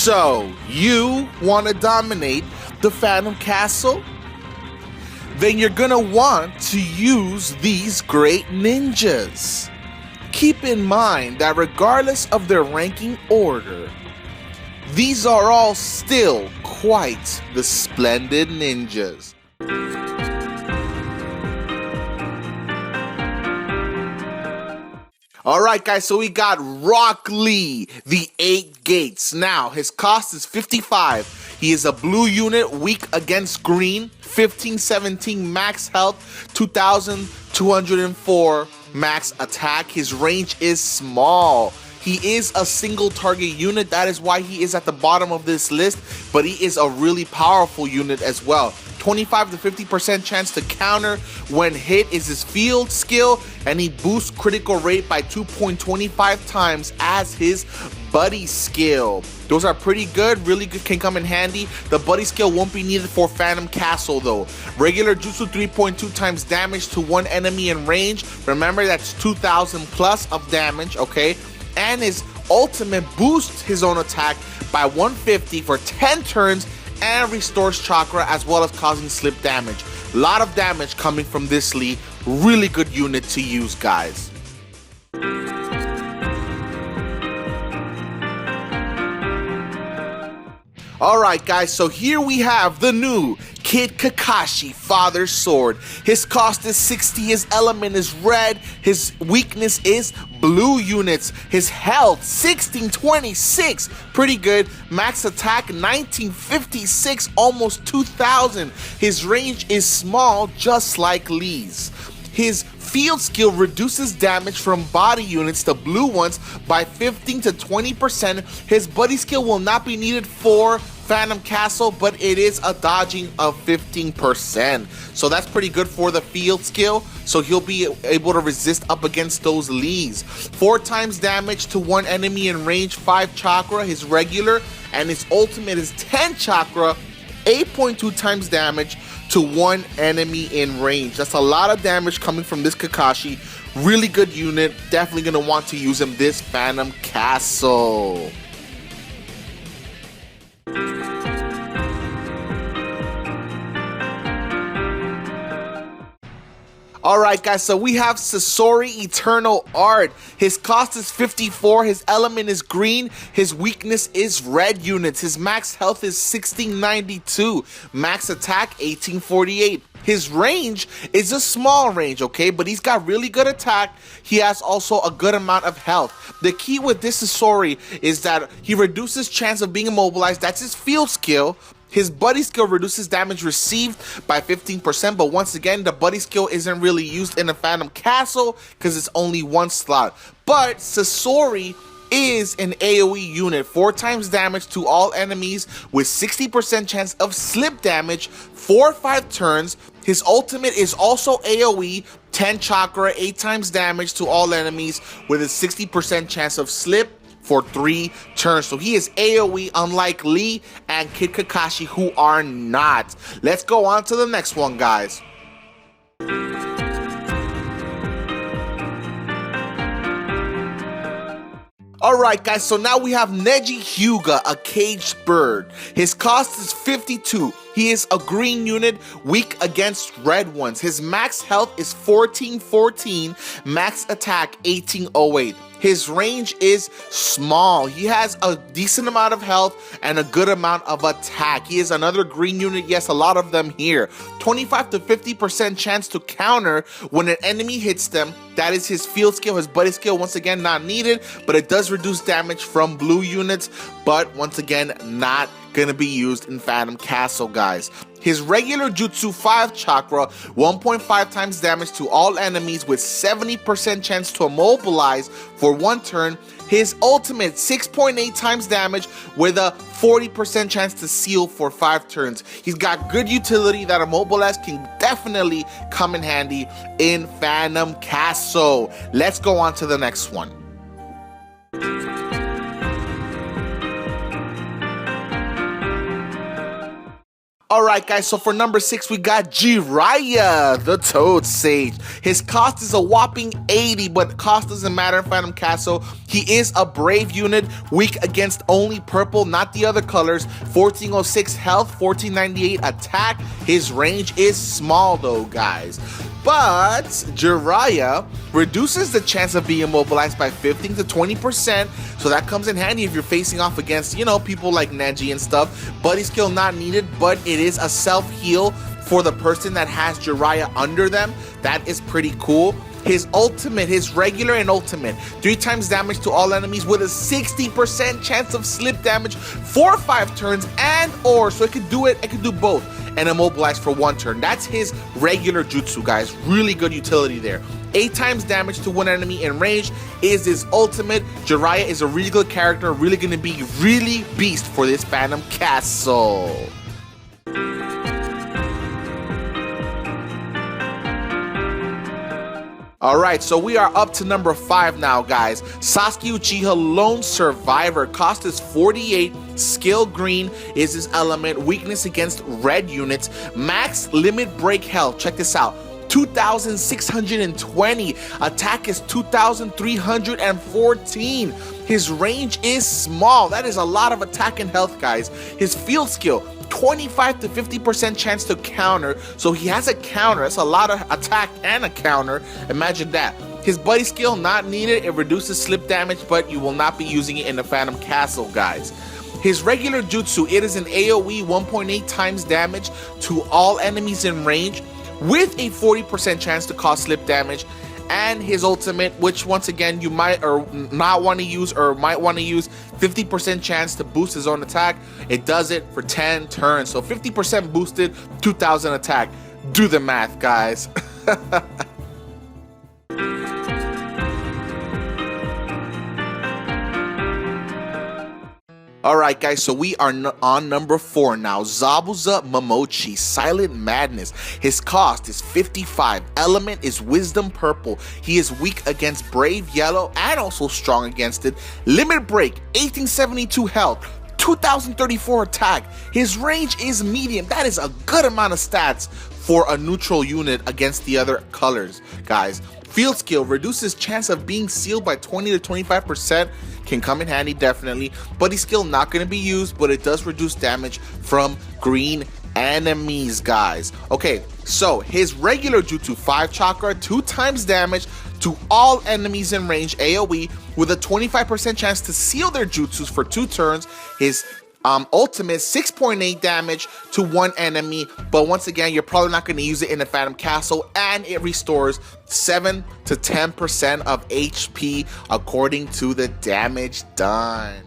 So, you want to dominate the Phantom Castle? Then you're gonna want to use these great ninjas. Keep in mind that regardless of their ranking order, these are all still quite the splendid ninjas. Alright guys, so we got Rock Lee, the 8 Gates. Now, his cost is 55. He is a blue unit, weak against green, 1517 max health, 2204 max attack. His range is small. He is a single target unit, that is why he is at the bottom of this list, but he is a really powerful unit as well. 25 to 50% chance to counter when hit is his field skill, and he boosts critical rate by 2.25 times as his buddy skill. Those are pretty good, really good, can come in handy. The buddy skill won't be needed for Phantom Castle though. Regular Jutsu 3.2 times damage to one enemy in range. Remember, that's 2000 plus of damage, okay? And his ultimate boosts his own attack by 150 for 10 turns and restores Chakra, as well as causing slip damage. A lot of damage coming from this Lee. Really good unit to use, guys. Alright guys, so here we have the new Kid Kakashi, Father's Sword. His cost is 60, his element is red, his weakness is blue units. His health, 1626, pretty good. Max attack, 1956, almost 2000. His range is small, just like Lee's. His field skill reduces damage from body units, the blue ones, by 15 to 20%. His buddy skill will not be needed for Phantom Castle, but it is a dodging of 15%. So that's pretty good for the field skill. So he'll be able to resist up against those Lees. 4 times damage to one enemy in range, 5 Chakra, his regular, and his ultimate is 10 Chakra, 8.2 times damage to one enemy in range. That's a lot of damage coming from this Kakashi. Really good unit. Definitely going to want to use him this Phantom Castle. Alright guys, so we have Sasori Eternal Art. His cost is 54, his element is green, his weakness is red units. His max health is 1692, max attack 1848. His range is a small range, okay, but he's got really good attack. He has also a good amount of health. The key with this Sasori is that he reduces chance of being immobilized. That's his field skill. His buddy skill reduces damage received by 15%, but once again, the buddy skill isn't really used in a Phantom Castle because it's only one slot. But Sasori is an AoE unit, 4 times damage to all enemies with 60% chance of slip damage for 5 turns. His ultimate is also AoE, 10 Chakra, 8 times damage to all enemies with a 60% chance of slip for 3 turns. So he is AoE, unlike Lee and Kid Kakashi, who are not. Let's go on to the next one, guys. Alright guys, so now we have Neji Hyuga, a caged bird. His cost is 52. He is a green unit, weak against red ones. His max health is 1414, max attack 1808. His range is small. He has a decent amount of health and a good amount of attack. He is another green unit, yes, a lot of them here. 25 to 50% chance to counter when an enemy hits them. That is his field skill. His buddy skill, once again, not needed, but it does reduce damage from blue units, but once again, not gonna be used in Phantom Castle, guys. His regular Jutsu 5 Chakra, 1.5 times damage to all enemies with 70% chance to immobilize for 1 turn. His ultimate, 6.8 times damage with a 40% chance to seal for 5 turns. He's got good utility that Immobilize can definitely come in handy in Phantom Castle. Let's go on to the next one. Alright guys, so for number 6 we got Jiraiya, the Toad Sage. His cost is a whopping 80, but cost doesn't matter in Phantom Castle. He is a brave unit, weak against only purple, not the other colors. 1406 health, 1498 attack. His range is small though, guys. But Jiraiya reduces the chance of being immobilized by 15 to 20%, so that comes in handy if you're facing off against, you know, people like Neji and stuff. Buddy skill not needed, but it is a self-heal for the person that has Jiraiya under them. That is pretty cool. His ultimate, his regular and ultimate, 3 times damage to all enemies with a 60% chance of slip damage for 5 turns and or, so it could do both, and immobilize for 1 turn. That's his regular jutsu, guys. Really good utility there. 8 times damage to 1 enemy in range is his ultimate. Jiraiya is a really good character, really gonna be really beast for this Phantom Castle. Alright, so we are up to number 5 now, guys. Sasuke Uchiha, Lone Survivor. Cost is 48. Skill green is his element. Weakness against red units. Max limit break health. Check this out. 2,620. Attack is 2,314. His range is small. That is a lot of attack and health, guys. His field skill, 25 to 50% chance to counter. So he has a counter. That's a lot of attack and a counter. Imagine that. His buddy skill not needed. It reduces slip damage, but you will not be using it in the Phantom Castle, guys. His regular jutsu, it is an AoE 1.8 times damage to all enemies in range with a 40% chance to cause slip damage. And his ultimate, which once again you might or not want to use, or might want to use, 50% chance to boost his own attack. It does it for 10 turns, so 50% boosted, 2,000 attack. Do the math, guys. Alright guys, so we are on number 4 now. Zabuza Momochi, Silent Madness. His cost is 55. Element is Wisdom Purple. He is weak against Brave Yellow and also strong against it. Limit Break, 1872 health, 2034 attack. His range is medium. That is a good amount of stats for a neutral unit against the other colors, guys. Field skill reduces chance of being sealed by 20 to 25%. Can come in handy, definitely. Buddy skill not going to be used, but it does reduce damage from green enemies, guys. Okay, so his regular jutsu, 5 chakra, 2 times damage to all enemies in range, AoE, with a 25% chance to seal their jutsus for 2 turns. His ultimate, 6.8 damage to 1 enemy, but once again you're probably not going to use it in the Phantom Castle, and it restores 7 to 10% of HP according to the damage done.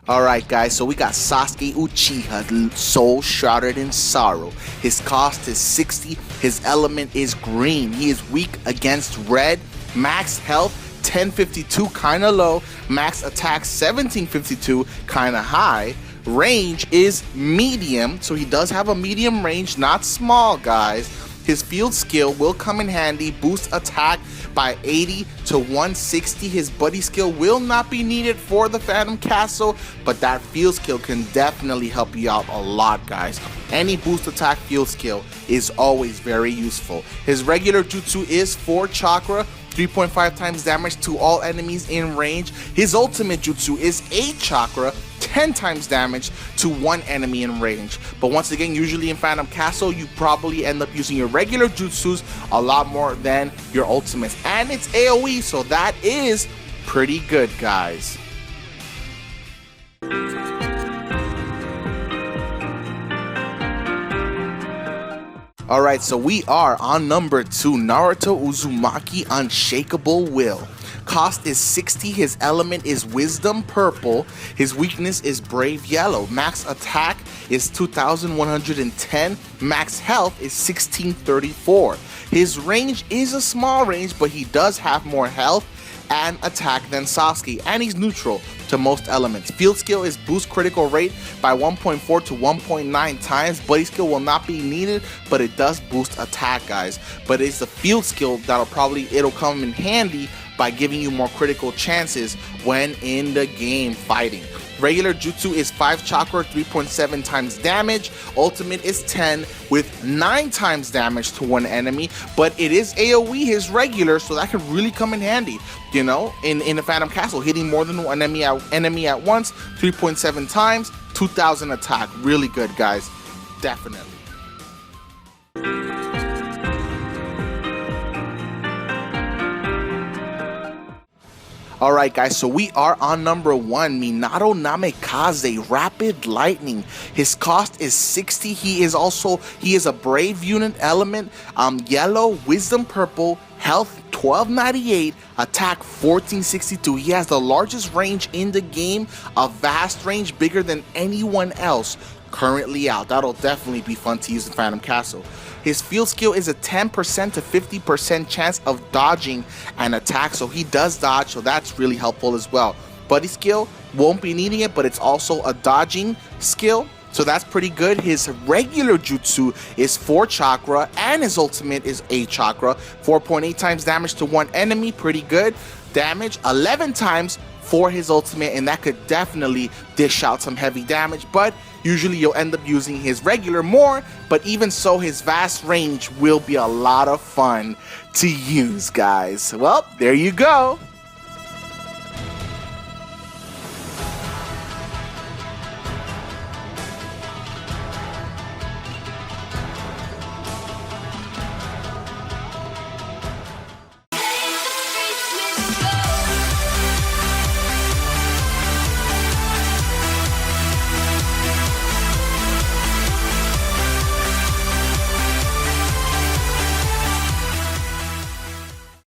Alright guys, so we got Sasuke Uchiha, Soul Shrouded in Sorrow. His cost is 60, his element is green. He is weak against red. Max health 1052, kinda low. Max attack 1752, kinda high. Range is medium, so he does have a medium range, not small, guys. His field skill will come in handy, boost attack by 80 to 160. His buddy skill will not be needed for the Phantom Castle, but that field skill can definitely help you out a lot, guys. Any boost attack field skill is always very useful. His regular jutsu is 4 chakra, 3.5 times damage to all enemies in range. His ultimate jutsu is 8 chakra, 10 times damage to 1 enemy in range. But once again, usually in Phantom Castle, you probably end up using your regular jutsus a lot more than your ultimates. And it's AoE, so that is pretty good, guys. Alright, so we are on number 2, Naruto Uzumaki, Unshakeable Will. Cost is 60, his element is Wisdom Purple, his weakness is Brave Yellow, max attack is 2110, max health is 1634. His range is a small range, but he does have more health and attack than Sasuke, and he's neutral to most elements. Field skill is boost critical rate by 1.4 to 1.9 times. Buddy skill will not be needed, but it does boost attack, guys. But it's the field skill that'll come in handy by giving you more critical chances when in the game fighting. Regular jutsu is 5 chakra, 3.7 times damage. Ultimate is 10 with 9 times damage to one enemy, but it is AoE his regular, so that could really come in handy, you know, in the Phantom Castle, hitting more than one enemy at once, 3.7 times, 2000 attack. Really good, guys. Definitely. Alright guys, so we are on number 1, Minato Namikaze, Rapid Lightning. His cost is 60. He is a brave unit element, yellow, wisdom purple, health 1298, attack 1462. He has the largest range in the game, a vast range bigger than anyone else currently out. That'll definitely be fun to use in Phantom Castle. His field skill is a 10% to 50% chance of dodging an attack, so he does dodge, so that's really helpful as well. Buddy skill, won't be needing it, but it's also a dodging skill, so that's pretty good. His regular jutsu is 4 chakra, and his ultimate is 8 chakra, 4.8 times damage to one enemy, pretty good. Damage 11 times for his ultimate, and that could definitely dish out some heavy damage, but usually you'll end up using his regular more, but even so, his vast range will be a lot of fun to use, guys. Well, there you go.